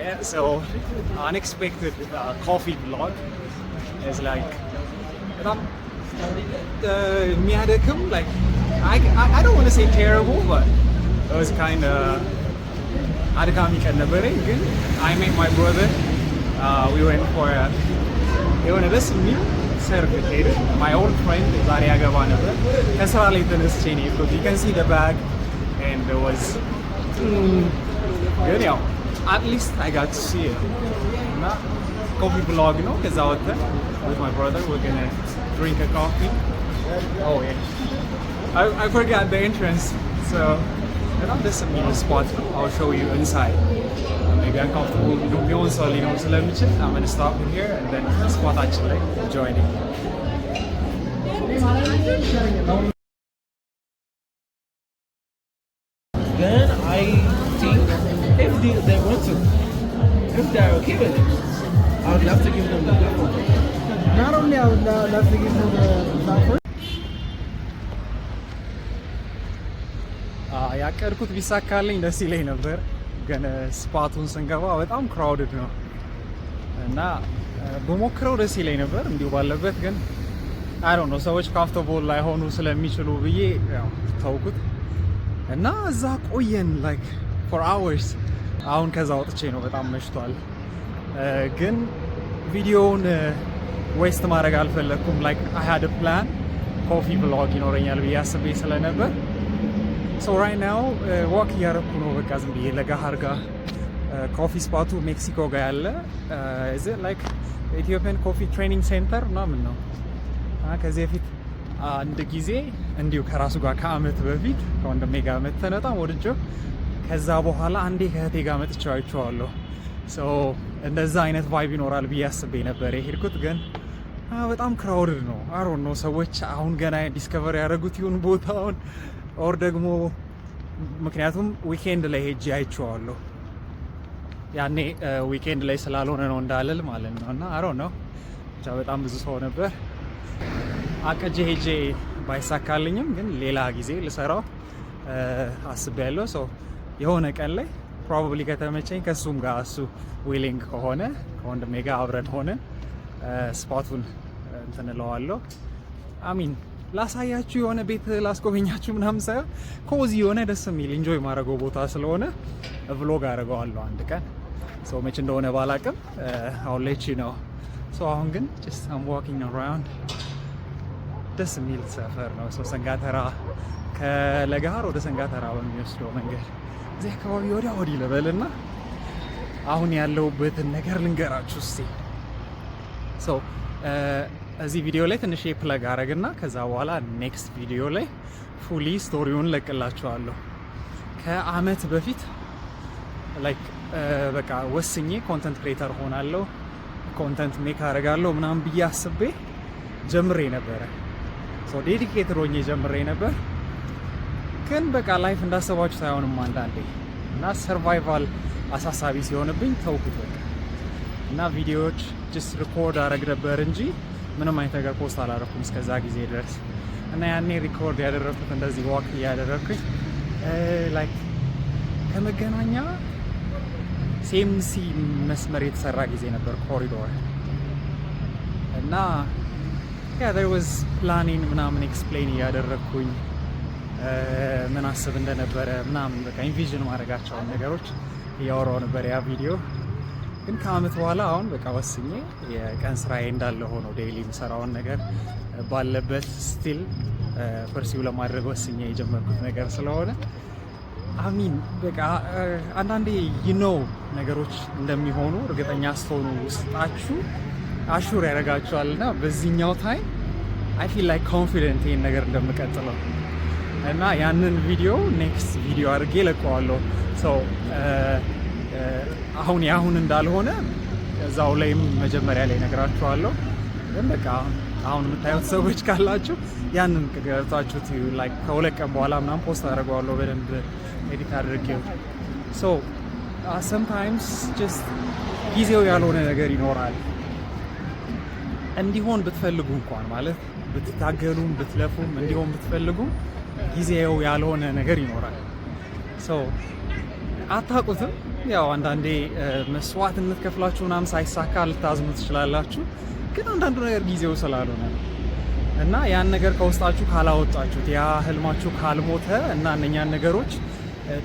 Yeah, so unexpected coffee vlog is like like I don't want to say terrible, but it was kind of አድካሚ ቀን ነበረኝ። ግን I met my brother. We went for የሆነ ደስ የሚል ሰርግ ሄድን። My old friend ዛሬ ያገባ ነበር። ከስራ ላይ ተነስቼ ነው የሄድኩት። You can see the bag and it was ግን ያው at least I got to see it. እና coffee vlog ነው። ከዛ ወጥተን with my brother we're gonna drink a coffee. Oh yeah, I forgot the entrance, so this is a spot. I'll show you inside. Maybe uncomfortable. Don't be on solid. So let me check. I'm gonna stop in here and then spot actually join it. Then I think if they want to, if they're okay with it, I would love to give them the platform. Not only I would love to give them the platform. ያቀድኩት ቢሳካልኝ ደስ ይለኝ ነበር፣ ግን ስፓቱን ስንገባ በጣም ክራውድድ ነው እና በሞክረው ደስ ይለኝ ነበር እንዲሁ ባለበት። ግን አይ ዶንት ኖ ሰዎች ኮምፎርታብል ላይ ሆኑ ስለሚችሉ ብዬ ያው ተውኩት እና እዛ ቆየን like for hours። አሁን ከዛ ወጥቼ ነው በጣም መሽቷል። ግን ቪዲዮውን ዌስት ማድረግ አልፈለኩም። like I had a plan ኮፊ ብሎግ ይኖረኛል ብዬ አስቤ ስለነበር so right now walk እያደረኩ ነው። በቃ ዝም ብዬ ለጋሃር ጋር ኮፊ ስፓቱ ሜክሲኮ ጋር ያለ is it like Ethiopian coffee training center ምናምን ነው። ከዚህ በፊት አንድ ጊዜ እንዲሁ ከራሱ ጋር ከአመት በፊት ከወንድሜ ጋር መተን በጣም ወድጄው ከዛ በኋላ አንዴ ከእህቴ ጋር መጥቼው አይቼዋለሁ። so እንደዛ አይነት ቫይብ ይኖራል ብዬ አስቤ ነበር የሄድኩት። ግን በጣም ክራውድድ ነው። I don't know ሰዎች አሁን ገና ዲስከቨር ያደረጉት ይሁን ቦታውን ኦር ደግሞ ምክንያቱም ዊኬንድ ላይ ሄጄ አይቼዋለሁ። ያኔ ዊኬንድ ላይ ስላልሆነ ነው እንዳልል ማለት ነው። እና አሮ ነው ብቻ በጣም ብዙ ሰው ነበር። አቀጄ ሄጄ ባይሳካልኝም ግን ሌላ ጊዜ ልሰራው አስቤያለሁ። ሶ የሆነ ቀን ላይ ፕሮባብሊ ከተመቸኝ ከሱም ጋር እሱ ዊሊንግ ከሆነ ከወንድሜ ጋር አብረን ሆነ ስፖቱን እንትን እለዋለሁ። አሚን ላሳያችሁ የሆነ ቤት ላስጎበኛችሁ ምናምን ሳይሆን ኮዚ የሆነ ደስ የሚል ኢንጆይ ማድረገው ቦታ ስለሆነ ቭሎግ አደርገዋለሁ አንድ ቀን። ሰው መች እንደሆነ ባላቅም አሁን ላይ ነው። ሰው አሁን ግን just I'm walking around ደስ የሚል ሰፈር ነው። ሰው ሰንጋተራ ከለጋሃር ወደ ሰንጋተራ በሚወስደው መንገድ እዚህ አካባቢ ወዲያ ወዲህ ልበልና አሁን ያለሁበትን ነገር ልንገራችሁ እስቲ። ሰው እዚህ ቪዲዮ ላይ ትንሽ ፕለግ አረግና ከዛ በኋላ ኔክስት ቪዲዮ ላይ ፉሊ ስቶሪውን ለቅላችኋለሁ። ከአመት በፊት ላይክ በቃ ወስኜ ኮንተንት ክሬተር ሆናለሁ፣ ኮንተንት ሜክ አረጋለሁ ምናምን ብዬ አስቤ ጀምሬ ነበረ። ሶ ዴዲኬትድ ሆኜ ጀምሬ ነበር። ግን በቃ ላይፍ እንዳሰባችሁ ሳይሆንም አንዳንዴ እና ሰርቫይቫል አሳሳቢ ሲሆንብኝ ተውኩት በቃ እና ቪዲዮዎች ጀስት ሪኮርድ አረግ ነበር እንጂ ምንም አይነት ነገር ፖስት አላደረኩም እስከዛ ጊዜ ድረስ። እና ያኔ ሪኮርድ ያደረኩት እንደዚህ ዋክ እያደረኩኝ ላይክ ከመገናኛ ሴምሲ መስመር የተሰራ ጊዜ ነበር ኮሪዶር እና there was planning ምናምን ኤክስፕሌን እያደረኩኝ ምን አስብ እንደነበረ ምናምን በቃ ኢንቪዥን ማድረጋቸውን ነገሮች እያወራሁ ነበር ያ ቪዲዮ። ግን ከአመት በኋላ አሁን በቃ ወስኜ የቀን ስራዬ እንዳለ ሆኖ ዴይሊ የምሰራውን ነገር ባለበት ስቲል ፐርሲው ለማድረግ ወስኜ የጀመርኩት ነገር ስለሆነ አሚን በቃ አንዳንዴ ነገሮች እንደሚሆኑ እርግጠኛ ስትሆኑ ውስጣችሁ አሹር ያደርጋችኋልና በዚህኛው ታይም አይ ፊል ላይክ ኮንፊደንት ይሄን ነገር እንደምቀጥለው እና ያንን ቪዲዮ ኔክስት ቪዲዮ አድርጌ ለቀዋለሁ። ሶ አሁን ያሁን እንዳልሆነ እዛው ላይም መጀመሪያ ላይ ነግራችኋለሁ። ግን በቃ አሁን የምታዩት ሰዎች ካላችሁ ያንን ገብታችሁት ላይክ ከሁለት ቀን በኋላ ምናምን ፖስት አደርገዋለሁ በደንብ ኤዲት አድርጌው። ሶ sometimes just ጊዜው ያልሆነ ነገር ይኖራል። እንዲሆን ብትፈልጉ እንኳን ማለት ብትታገሉም ብትለፉም እንዲሆን ብትፈልጉ ጊዜው ያልሆነ ነገር ይኖራል። ሶ አታውቁትም ያው አንዳንዴ መስዋዕትነት ከፍላችሁ ምናምን ሳይሳካ ልታዝኑ ትችላላችሁ። ግን አንዳንዱ ነገር ጊዜው ስላልሆነ እና ያን ነገር ከውስጣችሁ ካላወጣችሁት ያ ህልማችሁ ካልሞተ እና እነኛን ነገሮች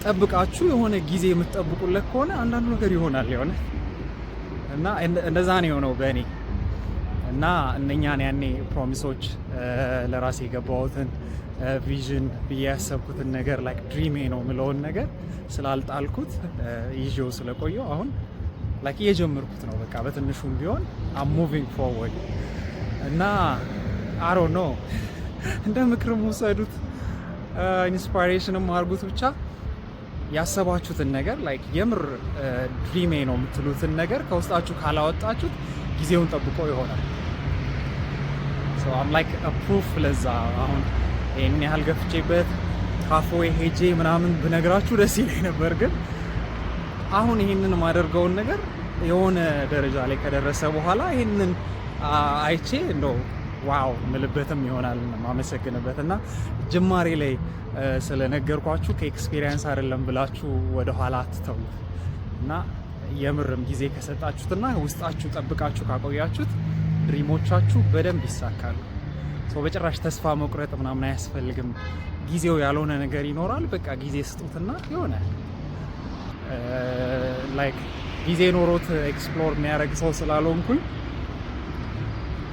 ጠብቃችሁ የሆነ ጊዜ የምትጠብቁለት ከሆነ አንዳንዱ ነገር ይሆናል የሆነ እና እንደዛ ነው የሆነው በእኔ እና እነኛን ያኔ ፕሮሚሶች ለራሴ የገባሁትን ቪዥን ብዬ ያሰብኩትን ነገር ላይክ ድሪሜ ነው የምለውን ነገር ስላልጣልኩት ይዤው ስለቆየው አሁን ላይክ እየጀመርኩት ነው። በቃ በትንሹም ቢሆን አም ሙቪንግ ፎርወርድ እና አሮ ነው እንደ ምክርም ውሰዱት፣ ኢንስፓይሬሽንም አድርጉት። ብቻ ያሰባችሁትን ነገር ላይክ የምር ድሪሜ ነው የምትሉትን ነገር ከውስጣችሁ ካላወጣችሁት ጊዜውን ጠብቆ ይሆናል። ሶ አም ላይክ አ ፕሩፍ ለዛ አሁን ይህን ያህል ገፍቼበት ካፎዌ ሄጄ ምናምን ብነግራችሁ ደስ ይለኝ ነበር። ግን አሁን ይህንን የማደርገውን ነገር የሆነ ደረጃ ላይ ከደረሰ በኋላ ይህንን አይቼ እንደው ዋው ምልበትም ይሆናል ማመሰግንበት እና ጅማሬ ላይ ስለነገርኳችሁ ከኤክስፒሪየንስ አይደለም ብላችሁ ወደ ኋላ አትተውት እና የምርም ጊዜ ከሰጣችሁትና ውስጣችሁ ጠብቃችሁ ካቆያችሁት ድሪሞቻችሁ በደንብ ይሳካሉ። በጭራሽ ተስፋ መቁረጥ ምናምን አያስፈልግም። ጊዜው ያልሆነ ነገር ይኖራል። በቃ ጊዜ ስጡትና የሆነ ላይክ ጊዜ ኖሮት ኤክስፕሎር የሚያደርግ ሰው ስላልሆንኩኝ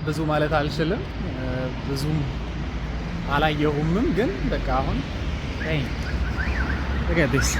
ብዙ ማለት አልችልም። ብዙም አላየሁምም። ግን በቃ አሁን ተገደስ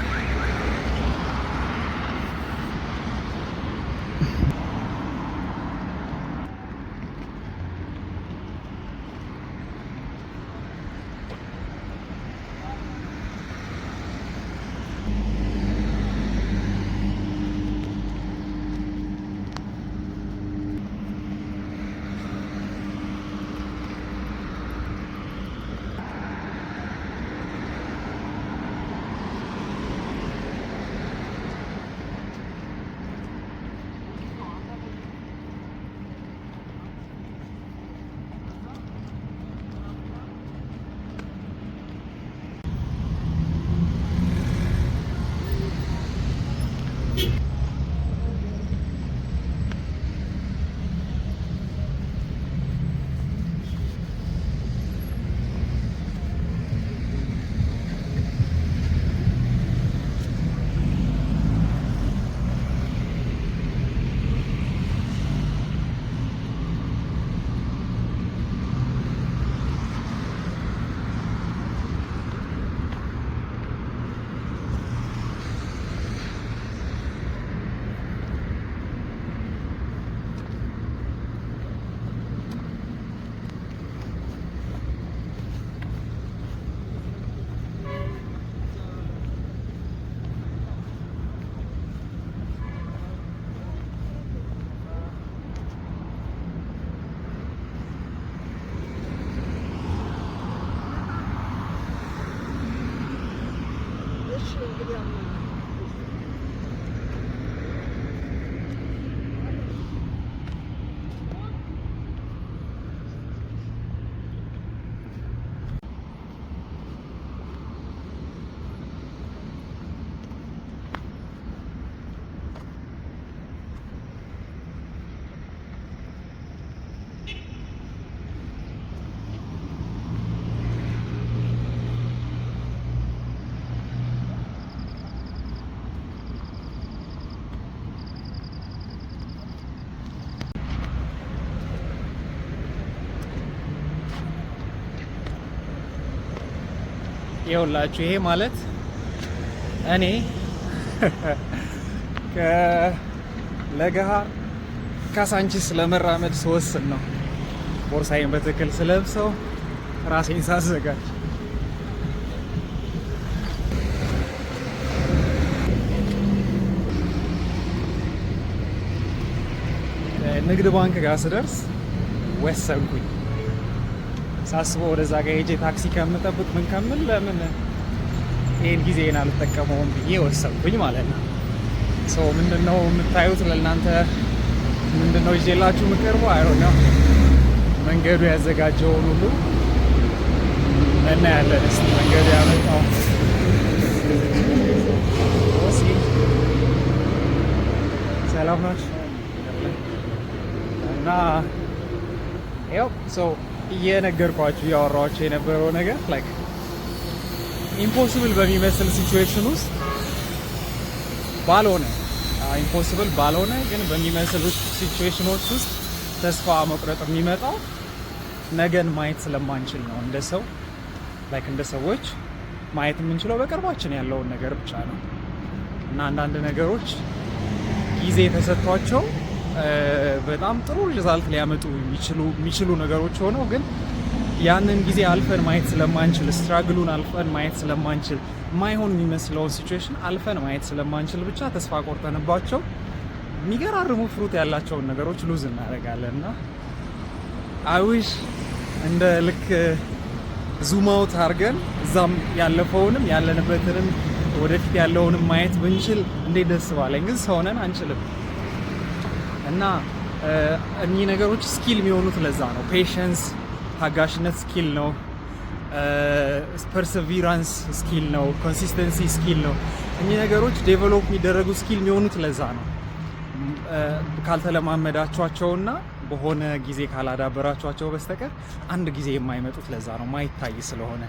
ይኸውላችሁ ይሄ ማለት እኔ ከለገሃር ካሳንቺስ ለመራመድ ስወስን ነው። ቦርሳዬን በትክክል ስለብሰው ራሴን ሳዘጋጅ ንግድ ባንክ ጋር ስደርስ ወሰንኩኝ። ሳስበው ወደዛ ጋር ሄጄ ታክሲ ከምጠብቅ ምን ከምል ለምን ይሄን ጊዜን አልጠቀመውም ብዬ ወሰንኩኝ ማለት ነው። ሰው ምንድነው የምታዩት? ለእናንተ ምንድነው ይዤላችሁ የምቀርበው? አይሮና መንገዱ ያዘጋጀውን ሁሉ እናያለን። እስቲ መንገዱ ያመጣው ሰላም ናችሁ? እና ያው እየነገርኳችሁ እያወራኋችሁ የነበረው ነገር ላይክ ኢምፖሲብል በሚመስል ሲቹዌሽን ውስጥ ኢምፖሲብል ባልሆነ ግን በሚመስል ሲቹዌሽኖች ውስጥ ተስፋ መቁረጥ የሚመጣው ነገን ማየት ስለማንችል ነው። እንደ ሰው ላይክ እንደ ሰዎች ማየት የምንችለው በቅርባችን ያለውን ነገር ብቻ ነው እና አንዳንድ ነገሮች ጊዜ ተሰጥቷቸው በጣም ጥሩ ሪዛልት ሊያመጡ የሚችሉ ነገሮች ሆነው ግን ያንን ጊዜ አልፈን ማየት ስለማንችል ስትራግሉን አልፈን ማየት ስለማንችል የማይሆን የሚመስለውን ሲቹዌሽን አልፈን ማየት ስለማንችል ብቻ ተስፋ ቆርጠንባቸው የሚገራርሙ ፍሩት ያላቸውን ነገሮች ሉዝ እናደርጋለን እና አይዊሽ እንደ ልክ ዙም አውት አድርገን እዛም ያለፈውንም ያለንበትንም ወደፊት ያለውንም ማየት ብንችል እንዴት ደስ ባለኝ። ግን ሰውነን አንችልም እና እኚህ ነገሮች ስኪል የሚሆኑት ለዛ ነው። ፔሽንስ ታጋሽነት ስኪል ነው። ፐርሰቪራንስ ስኪል ነው። ኮንሲስተንሲ ስኪል ነው። እኚህ ነገሮች ዴቨሎፕ የሚደረጉ ስኪል የሚሆኑት ለዛ ነው። ካልተለማመዳቸዋቸውና በሆነ ጊዜ ካላዳበራቸዋቸው በስተቀር አንድ ጊዜ የማይመጡት ለዛ ነው። ማይታይ ስለሆነ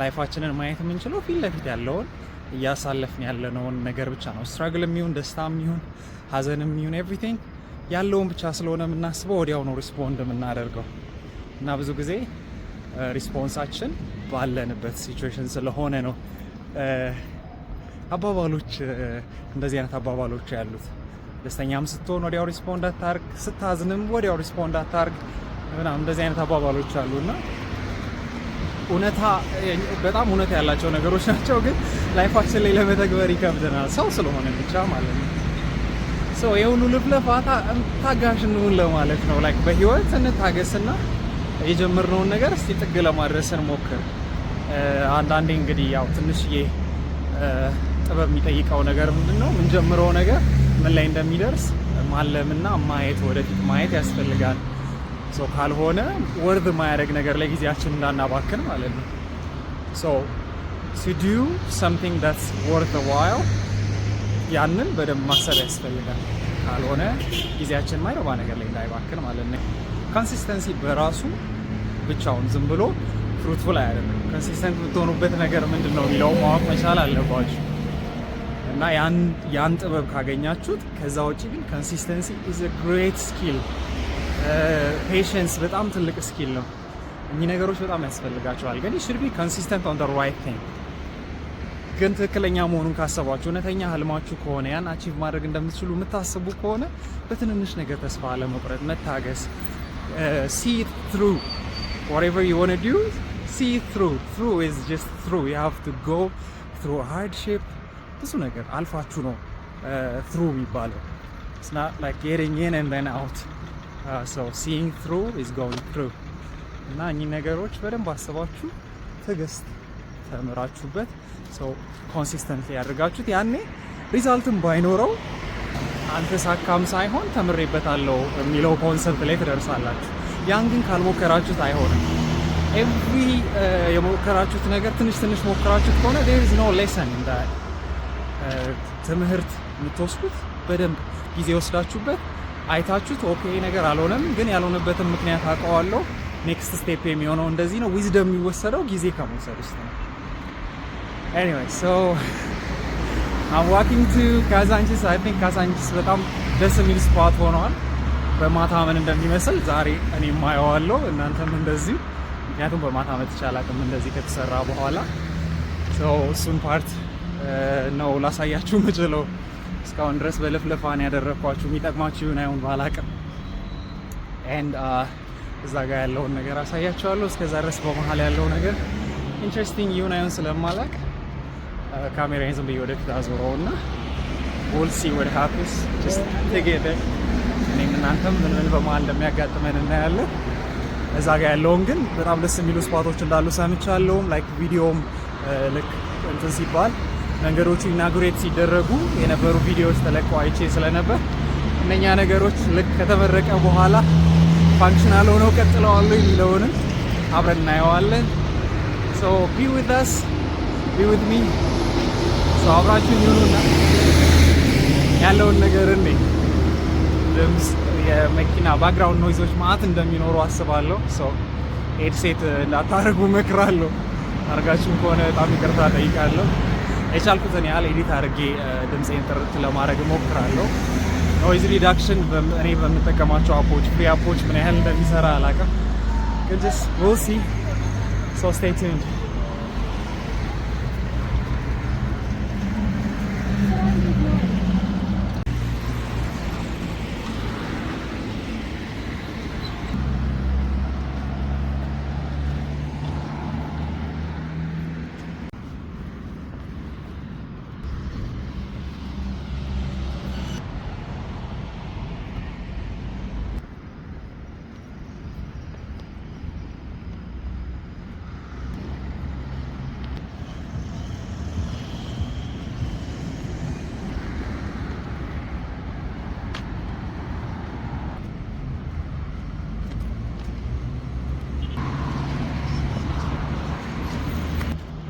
ላይፋችንን ማየት የምንችለው ፊት ለፊት ያለውን እያሳለፍን ያለነውን ነገር ብቻ ነው። ስትራግል የሚሆን ደስታ የሚሆን ሀዘን የሚሆን ኤቭሪቲንግ ያለውን ብቻ ስለሆነ የምናስበው ወዲያው ነው ሪስፖንድ የምናደርገው እና ብዙ ጊዜ ሪስፖንሳችን ባለንበት ሲቹዌሽን ስለሆነ ነው። አባባሎች እንደዚህ አይነት አባባሎች ያሉት ደስተኛም ስትሆን ወዲያው ሪስፖንድ አታርግ፣ ስታዝንም ወዲያው ሪስፖንድ አታርግ ምናምን እንደዚህ አይነት አባባሎች አሉና በጣም እውነት ያላቸው ነገሮች ናቸው። ግን ላይፋችን ላይ ለመተግበር ይከብደናል፣ ሰው ስለሆነ ብቻ ማለት ነው። የሁሉ ልፍለፋ ታጋሽ እንሁን ለማለት ነው። ላይክ በህይወት እንታገስና የጀመርነውን ነገር እስቲ ጥግ ለማድረስ እንሞክር። አንዳንዴ እንግዲህ ያው ትንሽዬ ጥበብ የሚጠይቀው ነገር ምንድነው? የምንጀምረው ነገር ምን ላይ እንደሚደርስ ማለምና ማየት፣ ወደፊት ማየት ያስፈልጋል። ካልሆነ ወርድ ማያደርግ ነገር ላይ ጊዜያችን እንዳናባክን ማለት ነው። to do something that's worth a while ያንን በደንብ ማሰብ ያስፈልጋል። ካልሆነ ጊዜያችን ማይረባ ነገር ላይ እንዳይባክን ማለት ነው። ኮንሲስተንሲ በራሱ ብቻውን ዝም ብሎ ፍሩትፉል አይደለም። ኮንሲስተንት የምትሆኑበት ነገር ምንድን ነው የሚለው ማወቅ መቻል አለባችሁ እና ያን ጥበብ ካገኛችሁት፣ ከዛ ውጭ ግን ኮንሲስተንሲ is a great skill። ፔሽንስ በጣም ትልቅ ስኪል ነው። እኚህ ነገሮች በጣም ያስፈልጋቸዋል። ግን you should be consistent on the right thing። ግን ትክክለኛ መሆኑን ካሰባችሁ፣ እውነተኛ ህልማችሁ ከሆነ ያን አቺቭ ማድረግ እንደምትችሉ የምታስቡ ከሆነ በትንንሽ ነገር ተስፋ አለመቁረጥ፣ መታገስ፣ see it through whatever you want to do, see it through is just through you have to go through hardship። ብዙ ነገር አልፋችሁ ነው through የሚባለው። it's not like getting in and then out. So seeing through is going through እና እኚህ ነገሮች በደንብ አስባችሁ ትዕግስት ተምራችሁበት ኮንሲስተንት ያደርጋችሁት ያኔ ሪዛልትም ባይኖረው አልተሳካም ሳይሆን ተምሬበታለሁ የሚለው ኮንሰፕት ላይ ትደርሳላችሁ። ያን ግን ካልሞከራችሁት አይሆንም። ኤቭሪ የሞከራችሁት ነገር ትንሽ ሞከራችሁት ከሆነ there is no lesson in that። ትምህርት የምትወስዱት በደንብ ጊዜ ወስዳችሁበት አይታችሁት ኦኬ ነገር አልሆነም፣ ግን ያልሆነበትን ምክንያት አውቀዋለሁ፣ ኔክስት ስቴፕ የሚሆነው እንደዚህ ነው። ዊዝደም የሚወሰደው ጊዜ ከመውሰድ ውስጥ ነው። Anyway, so I'm walking to ካዛንቺስ። I think ካዛንቺስ በጣም ደስ የሚል ስፖት ሆኗል። በማታ ምን እንደሚመስል ዛሬ እኔ ማየዋለሁ፣ እናንተም እንደዚህ። ምክንያቱም በማታ መጥቼ አላውቅም እንደዚህ ከተሰራ በኋላ። እሱን ፓርት ነው ላሳያችሁ የምችለው። እስካሁን ድረስ በለፍለፋን ያደረኳችሁ የሚጠቅማችሁ ይሁን አይሁን ባላውቅም ኤንድ እዛ ጋር ያለውን ነገር አሳያችኋለሁ። እስከዛ ድረስ በመሀል ያለው ነገር ኢንትረስቲንግ ይሁን አይሁን ስለማላውቅ ካሜራዬን ዝም ብዬ ወደፊት አዞረውና we'll see what happens just together። እኔም እናንተም ምን በመሀል እንደሚያጋጥመን እናያለን። እዛ ጋር ያለውን ግን በጣም ደስ የሚሉ ስፓቶች እንዳሉ ሰምቻለሁም። ላይክ ቪዲዮም ልክ እንትን ሲባል መንገዶቹ ኢናጉሬት ሲደረጉ የነበሩ ቪዲዮዎች ተለቀው አይቼ ስለነበር እነኛ ነገሮች ልክ ከተመረቀ በኋላ ፋንክሽናል ሆነው ቀጥለዋል የሚለውንም አብረን እናየዋለን። so be with us, be with me። አብራችሁን ይሁኑና ያለውን ነገር ድምፅ፣ የመኪና ባክግራውንድ ኖይዞች ማአት እንደሚኖሩ አስባለሁ። ሄድሴት እንዳታደርጉ እመክራለሁ። አድርጋችሁም ከሆነ በጣም ይቅርታ ጠይቃለሁ። የቻልኩትን ያህል ኤዲት አድርጌ ድምፄን ጥርት ለማድረግ እሞክራለሁ። ኖይዝ ሪዳክሽን እኔ በምጠቀማቸው አፖች ፍሪ አፖች ምን ያህል እንደሚሰራ አላውቅም፣ ግን ጀስት ዊል ሲ ሶ ስቴይ ቲዩንድ።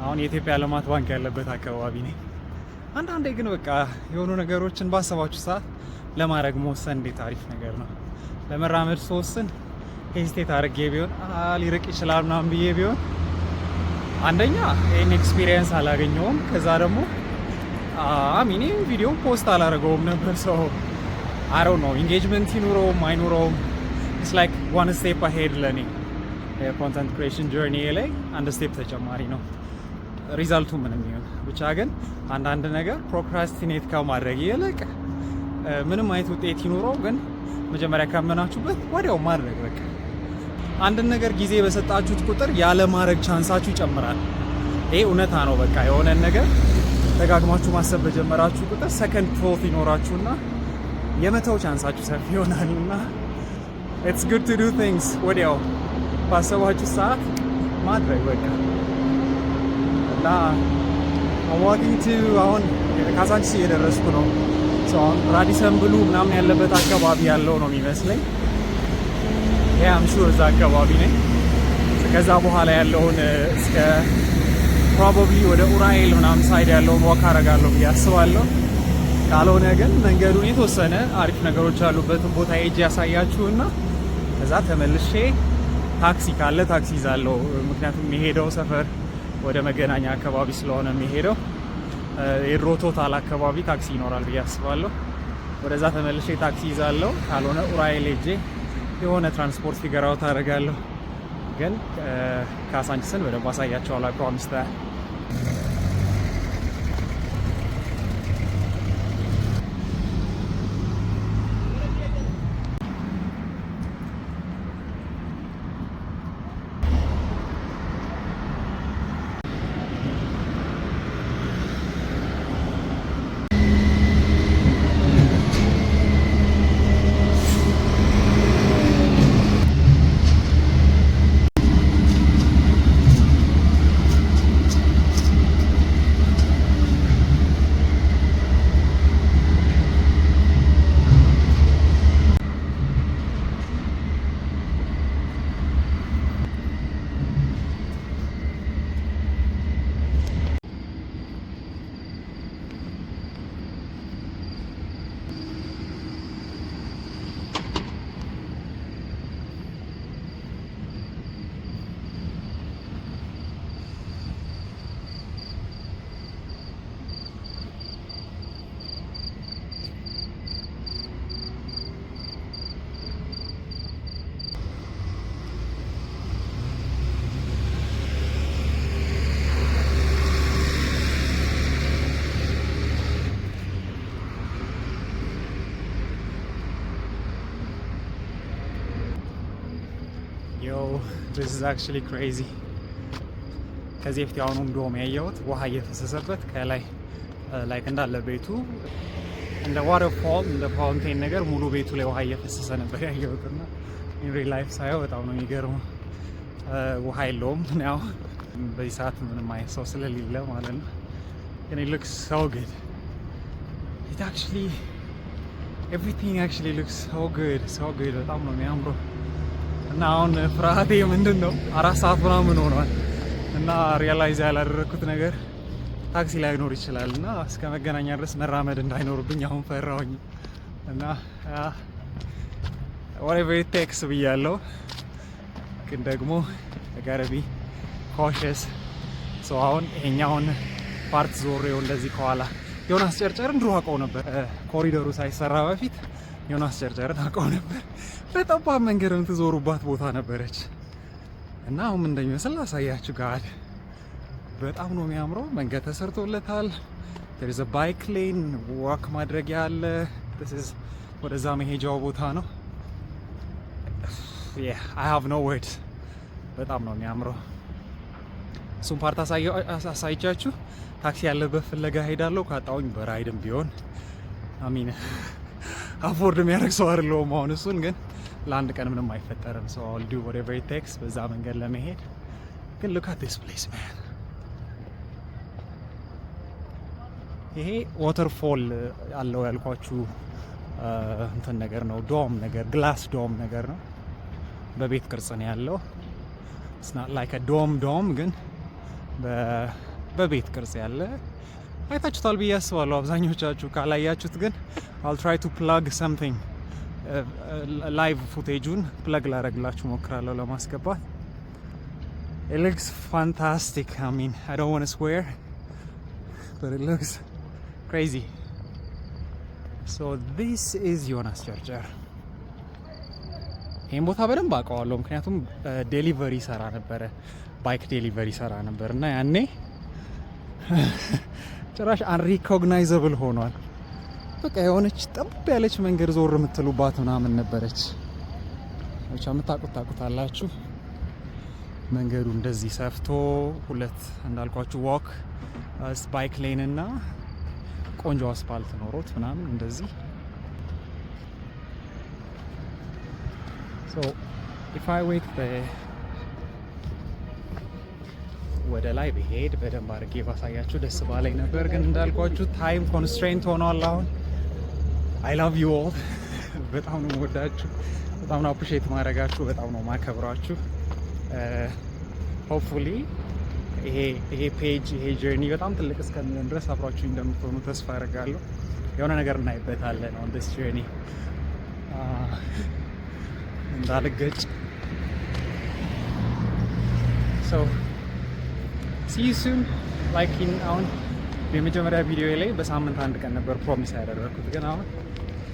አሁን የኢትዮጵያ ልማት ባንክ ያለበት አካባቢ ነኝ። አንዳንዴ ግን በቃ የሆኑ ነገሮችን ባሰባችሁ ሰዓት ለማድረግ መወሰን እንዴት አሪፍ ነገር ነው። ለመራመድ ስወስን ሄዚቴት አድርጌ ቢሆን ሊርቅ ይችላል ምናምን ብዬ ቢሆን አንደኛ ይህን ኤክስፒሪየንስ አላገኘውም። ከዛ ደግሞ አሚኔም ቪዲዮ ፖስት አላደረገውም ነበር። ሰው አይ ዶንት ኖ ኢንጌጅመንት ይኑረውም አይኑረውም ኢትስ ላይክ ዋን ስቴፕ አሄድ ለኔ የኮንተንት ክሪኤሽን ጆርኒ ላይ አንድ ስቴፕ ተጨማሪ ነው። ሪዛልቱ ምንም ይሁን ብቻ ግን አንዳንድ ነገር ፕሮክራስቲኔት ከማድረግ ይልቅ ምንም አይነት ውጤት ይኑረው ግን መጀመሪያ ካመናችሁበት ወዲያው ማድረግ በቃ አንድን ነገር ጊዜ በሰጣችሁት ቁጥር ያለ ማድረግ ቻንሳችሁ ይጨምራል። ይሄ እውነታ ነው። በቃ የሆነን ነገር ደጋግማችሁ ማሰብ በጀመራችሁ ቁጥር ሰከንድ ቶት ይኖራችሁና የመተው ቻንሳችሁ ሰፊ ይሆናልና ኢትስ ጉድ ቱ ዱ ቲንግስ ወዲያው ባሰባችሁ ሰዓት ማድረግ በቃ እና ዋኪንግ ቱ አሁን ካዛንቺስ እየደረስኩ ነው። ራዲሰን ብሉ ምናምን ያለበት አካባቢ ያለው ነው የሚመስለኝ። ያም ሹር እዛ አካባቢ ነኝ። ከዛ በኋላ ያለውን እስከ ፕሮባብሊ ወደ ኡራኤል ምናምን ሳይድ ያለውን ዋክ አደርጋለሁ ብዬ አስባለሁ። ካልሆነ ግን መንገዱን የተወሰነ አሪፍ ነገሮች ያሉበትን ቦታ ሄጄ ያሳያችሁና ከዛ ተመልሼ ታክሲ ካለ ታክሲ ይዛለሁ። ምክንያቱም የሚሄደው ሰፈር ወደ መገናኛ አካባቢ ስለሆነ የሚሄደው የድሮ ቶታል አካባቢ ታክሲ ይኖራል ብዬ አስባለሁ። ወደዛ ተመልሼ ታክሲ ይዛለሁ። ካልሆነ ኡራኤል ሄጄ የሆነ ትራንስፖርት ፊገር አውት አደርጋለሁ። ግን ካዛንቺስን በደንብ አሳያቸዋለሁ። አይ ፕሮሚስ ዳት። This is actually crazy. ከዚህ በፊት ያሁኑ እንደውም ያየሁት ውሃ እየፈሰሰበት ከላይ ላይክ እንዳለ ቤቱ እንደ ዋተርፋል እንደ ፋውንቴን ነገር ሙሉ ቤቱ ላይ ውሃ እየፈሰሰ ነበር ያየሁትና ኢን ሪል ላይፍ ሳየው በጣም ነው የሚገርመው። ውሃ የለውም ያው በዚህ ሰዓት ምንም አይነት ሰው ስለሌለ ማለት ነው። ግን it looks so good. It actually everything actually looks so good. በጣም ነው የሚያምረው። እና አሁን ፍርሃቴ ምንድን ነው 4 ሰዓት ምናምን ሆኗል እና ሪያላይዝ ያላደረኩት ነገር ታክሲ ላይኖር ይችላል እና እስከ መገናኛ ድረስ መራመድ እንዳይኖርብኝ አሁን ፈራሁኝ እና whatever it takes ብያለሁ። ግን ደግሞ ጋረቢ cautious so አሁን ይሄኛውን ፓርት ዞሬው እንደዚህ ከኋላ ዮናስ ጨርጨርን ድሮ አውቀው ነበር። ኮሪደሩ ሳይሰራ በፊት ዮናስ ጨርጨርን አውቀው ነበር። በጠባብ መንገድ የምትዞሩባት ቦታ ነበረች እና አሁን ምን እንደሚመስል አሳያችሁ ጋር በጣም ነው የሚያምረው። መንገድ ተሰርቶለታል። there is a bike lane walk ማድረጊያ አለ። this is ወደዛ መሄጃው ቦታ ነው። yeah I have no words። በጣም ነው የሚያምረው። እሱም ፓርት አሳይቻችሁ ታክሲ ያለበት ፍለጋ ሄዳለሁ። ካጣውኝ በራይድም ቢሆን አሚን አፎርድ የሚያደርግ ሰው አይደለሁም። አሁን እሱን ግን ለአንድ ቀን ምንም አይፈጠርም። so I'll do whatever it takes በዛ መንገድ ለመሄድ። ግን look at this place man። ይሄ ዋተርፎል አለው ያልኳችሁ እንትን ነገር ነው። ዶም ነገር ግላስ ዶም ነገር ነው። በቤት ቅርጽ ነው ያለው። it's not like a dome ግን በቤት ቅርጽ ያለ አይታችሁታል ብዬ አስባለሁ አብዛኞቻችሁ። ካላያችሁት ግን I'll try to plug something live footage-ን plug ላደርግላችሁ ሞክራለሁ ለማስገባት። it looks fantastic. I mean I don't want to swear but it looks crazy. So this is ዮናስ ጨርጨር። ይሄን ቦታ በደንብ አውቀዋለሁ ምክንያቱም ዴሊቨሪ ሰራ ነበረ፣ ባይክ ዴሊቨሪ ሰራ ነበር እና ያኔ ጭራሽ አንሪኮግናይዘብል ሆኗል። በቃ የሆነች ጠብ ያለች መንገድ ዞር የምትሉባት ምናምን ነበረች። ብቻ ታውቁታላችሁ። መንገዱ እንደዚህ ሰፍቶ ሁለት እንዳልኳችሁ ዋክ ባይክ ሌን እና ቆንጆ አስፓልት ኖሮት ምናምን እንደዚህ so if I wait ወደ ላይ ብሄድ በደንብ አድርጌ ባሳያችሁ ደስ ባለኝ ነበር። ግን እንዳልኳችሁ ታይም ኮንስትሬንት ሆኗል አሁን። I love you all በጣም ነው የምወዳችሁ፣ በጣም ነው አፕሪሼት ማድረጋችሁ፣ በጣም ነው ማከብራችሁ። ሆፕፉሊ ይሄ ፔጅ ይሄ ጀርኒ በጣም ትልቅ እስከሚሆን ድረስ አብራችሁ እንደምትሆኑ ተስፋ አደርጋለሁ። የሆነ ነገር እናይበታለን on this journey እንዳልገጭ። so see you soon like in አሁን የመጀመሪያ ቪዲዮ ላይ በሳምንት አንድ ቀን ነበር ፕሮሚስ ያደረኩት፣ ግን አሁን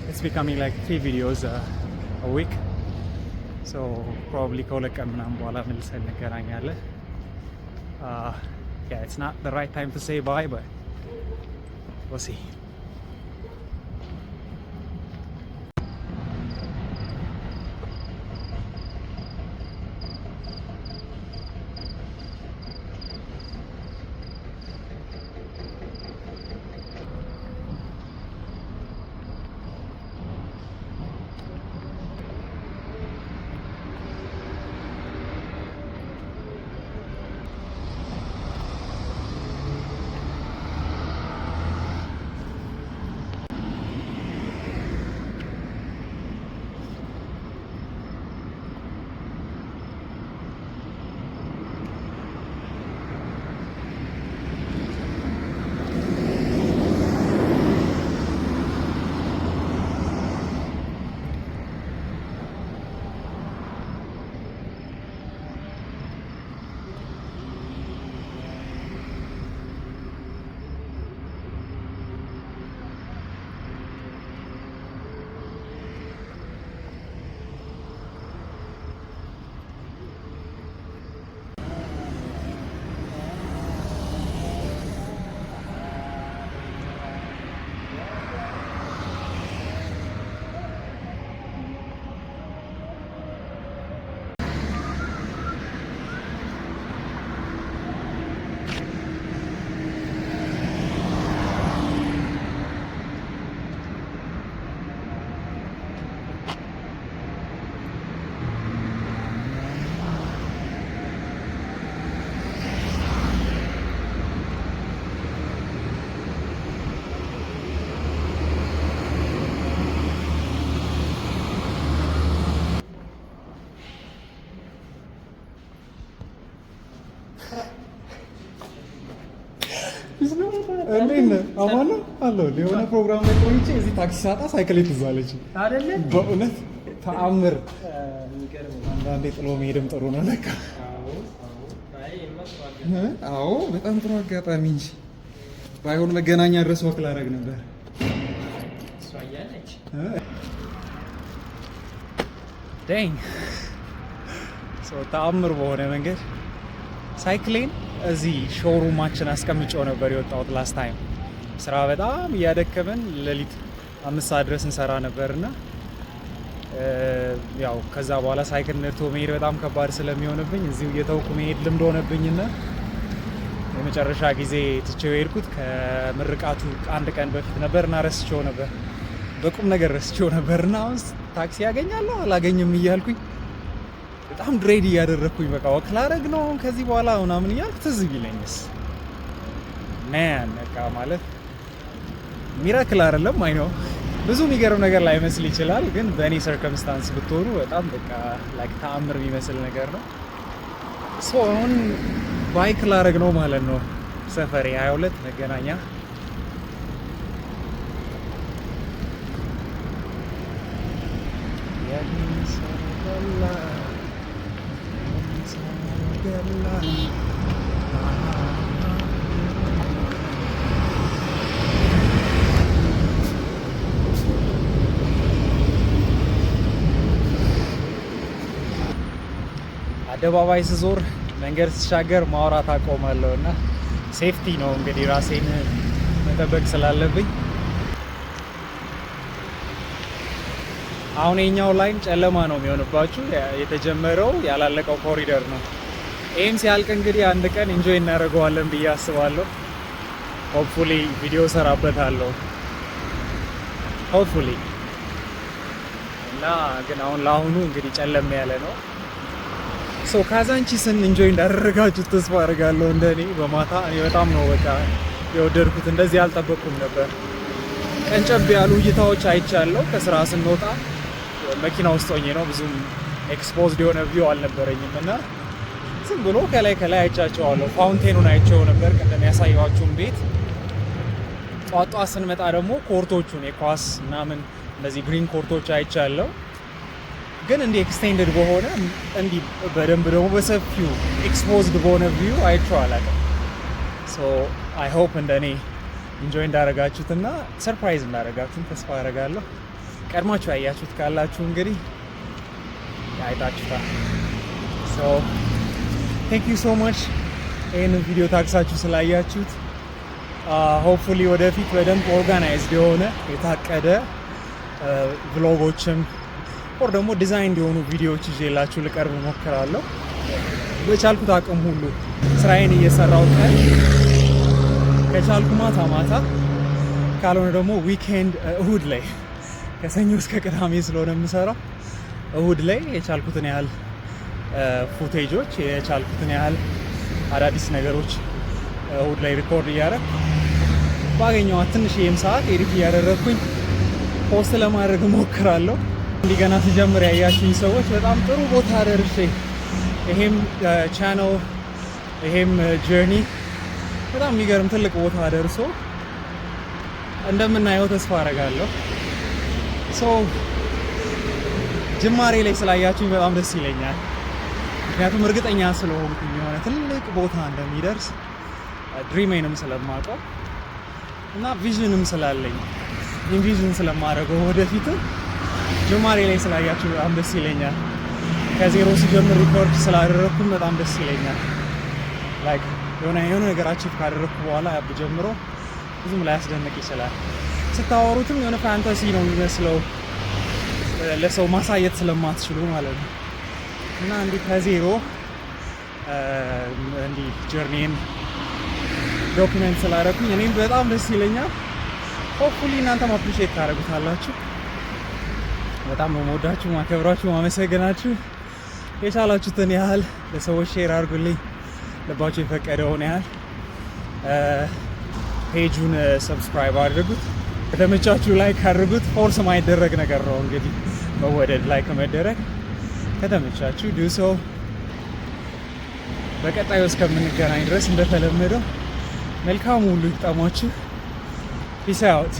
it's becoming like 3 videos a week so probably ከሁለት ቀን ምናምን በኋላ መልሰን እንገናኛለን። yeah it's not the right time to say bye but we'll see. አማኑ አለው የሆነ ፕሮግራም ላይ ቆይቼ እዚህ ታክሲ ሳጣ ሳይክል ትዛለች አይደለ? በእውነት ተአምር አንዳንዴ ጥሎ መሄድም ጥሩ ነው ለካ። አዎ በጣም ጥሩ አጋጣሚ እንጂ ባይሆን መገናኛ ድረስ ወክ ላደርግ ነበር። ዳኝ ተአምር በሆነ መንገድ ሳይክሌን እዚህ ሾሩማችን አስቀምጬው ነበር የወጣሁት ላስት ታይም። ስራ በጣም እያደከመን ሌሊት 5 ሰዓት ድረስ እንሰራ ነበርና ያው ከዛ በኋላ ሳይክል ነድቶ መሄድ በጣም ከባድ ስለሚሆንብኝ እዚሁ እየተውኩ መሄድ ልምድ ሆነብኝና የመጨረሻ ጊዜ ትቼው የሄድኩት ከምርቃቱ አንድ ቀን በፊት ነበርና ረስቼው ነበር። በቁም ነገር ረስቼው ነበርና አሁን ታክሲ ያገኛለሁ አላገኝም እያልኩኝ በጣም ድሬድ እያደረግኩኝ በቃ ወክ ላደርግ ነው ከዚህ በኋላ ምናምን እያልኩ ትዝ ቢለኝስ ማን በቃ ማለት ሚራክል አይደለም። አይ ነው ብዙ የሚገርም ነገር ላይመስል ይችላል፣ ግን በእኔ ሰርከምስታንስ ብትሆኑ በጣም በቃ ላይክ ተአምር የሚመስል ነገር ነው። ሶ አሁን ባይክ ላደርግ ነው ማለት ነው። ሰፈሬ 22 መገናኛ አደባባይ ስዞር መንገድ ስሻገር ማውራት አቆማለሁ እና ሴፍቲ ነው እንግዲህ ራሴን መጠበቅ ስላለብኝ። አሁን የኛው ላይን ጨለማ ነው የሚሆንባችሁ። የተጀመረው ያላለቀው ኮሪደር ነው። ይህም ሲያልቅ እንግዲህ አንድ ቀን ኢንጆይ እናደርገዋለን ብዬ አስባለሁ። ሆፕፉሊ ቪዲዮ ሰራበታለሁ ሆፕፉሊ። እና ግን አሁን ለአሁኑ እንግዲህ ጨለም ያለ ነው። ሶ ካዛንቺስን ኢንጆይ እንዳደረጋችሁት ተስፋ አደርጋለሁ። እንደኔ በማታ እኔ በጣም ነው በቃ የወደድኩት። እንደዚህ አልጠበቅኩም ነበር። ቀንጨብ ያሉ እይታዎች አይቻለሁ። ከስራ ስንወጣ መኪና ውስጥ ሆኜ ነው፣ ብዙም ኤክስፖዝድ የሆነ ቪው አልነበረኝም እና ዝም ብሎ ከላይ ከላይ አይቻቸዋለሁ። ፋውንቴኑን አይቼው ነበር ቅድም ያሳየኋችሁን ቤት። ጧጧ ስንመጣ ደግሞ ኮርቶቹን የኳስ ምናምን እነዚህ ግሪን ኮርቶች አይቻለሁ። ግን እንዲህ ኤክስቴንድድ በሆነ እንዲህ በደንብ ደግሞ በሰፊው ኤክስፖዝድ በሆነ ቪው አይቼው አላውቅም። ሶ አይ ሆፕ እንደኔ ኢንጆይ እንዳደረጋችሁትና ሰርፕራይዝ እንዳደረጋችሁን ተስፋ አደርጋለሁ። ቀድማችሁ ያያችሁት ካላችሁ እንግዲህ አይታችሁታል። ሶ ቴንክ ዩ ሶ ማች ይህንን ቪዲዮ ታክሳችሁ ስላያችሁት። ሆፕፉሊ ወደፊት በደንብ ኦርጋናይዝድ የሆነ የታቀደ ቭሎጎችም ኦር ደግሞ ዲዛይን እንዲሆኑ ቪዲዮዎች ይዤላችሁ ልቀርብ እሞክራለሁ። በቻልኩት አቅም ሁሉ ስራዬን እየሰራው ቀን ከቻልኩ ማታ ማታ ካልሆነ ደግሞ ዊኬንድ እሁድ ላይ ከሰኞ እስከ ቅዳሜ ስለሆነ የምሰራው እሁድ ላይ የቻልኩትን ያህል ፉቴጆች የቻልኩትን ያህል አዳዲስ ነገሮች እሁድ ላይ ሪኮርድ እያደረግ ባገኘኋት ትንሽዬም ሰዓት ኤዲት እያደረግኩኝ ፖስት ለማድረግ እሞክራለሁ። እንዲህ ገና ስጀምር ያያችሁኝ ሰዎች በጣም ጥሩ ቦታ ደርሼ ይሄም ቻናል ይሄም ጀርኒ በጣም የሚገርም ትልቅ ቦታ ደርሶ እንደምናየው ተስፋ አደርጋለሁ። ሶ ጅማሬ ላይ ስላያችሁኝ በጣም ደስ ይለኛል። ምክንያቱም እርግጠኛ ስለሆንኩኝ የሆነ ትልቅ ቦታ እንደሚደርስ ድሪሜንም ስለማውቀው እና ቪዥንም ስላለኝ ኢንቪዥን ስለማደርገው ወደፊትም ጅማሬ ላይ ስላያችሁ በጣም ደስ ይለኛል። ከዜሮ ሲጀምር ሪኮርድ ስላደረግኩም በጣም ደስ ይለኛል። ላይክ የሆነ ነገር አቺቭ ካደረግኩ በኋላ ጀምሮ ብዙም ላያስደንቅ ይችላል። ስታወሩትም የሆነ ፋንታሲ ነው የሚመስለው ለሰው ማሳየት ስለማትችሉ ማለት ነው። እና እንዲህ ከዜሮ እንዲህ ጀርኒን ዶክመንት ስላደረኩኝ እኔም በጣም ደስ ይለኛል። ሆፕፉሊ እናንተም አፕሪሼት ታደርጉታላችሁ። በጣም ነው የምወዳችሁ፣ ማከብራችሁ፣ ማመሰግናችሁ። የቻላችሁትን ያህል ለሰዎች ሼር አድርጉልኝ፣ ልባችሁ የፈቀደውን ያህል ፔጁን ሰብስክራይብ አድርጉት፣ ከተመቻችሁ ላይክ አድርጉት። ፎርስ ማይደረግ ነገር ነው እንግዲህ መወደድ ላይክ መደረግ። ከተመቻችሁ ዱ ሶ። በቀጣዩ እስከምንገናኝ ድረስ እንደተለመደው መልካም ሁሉ ይግጠማችሁ። ፒስ አውት።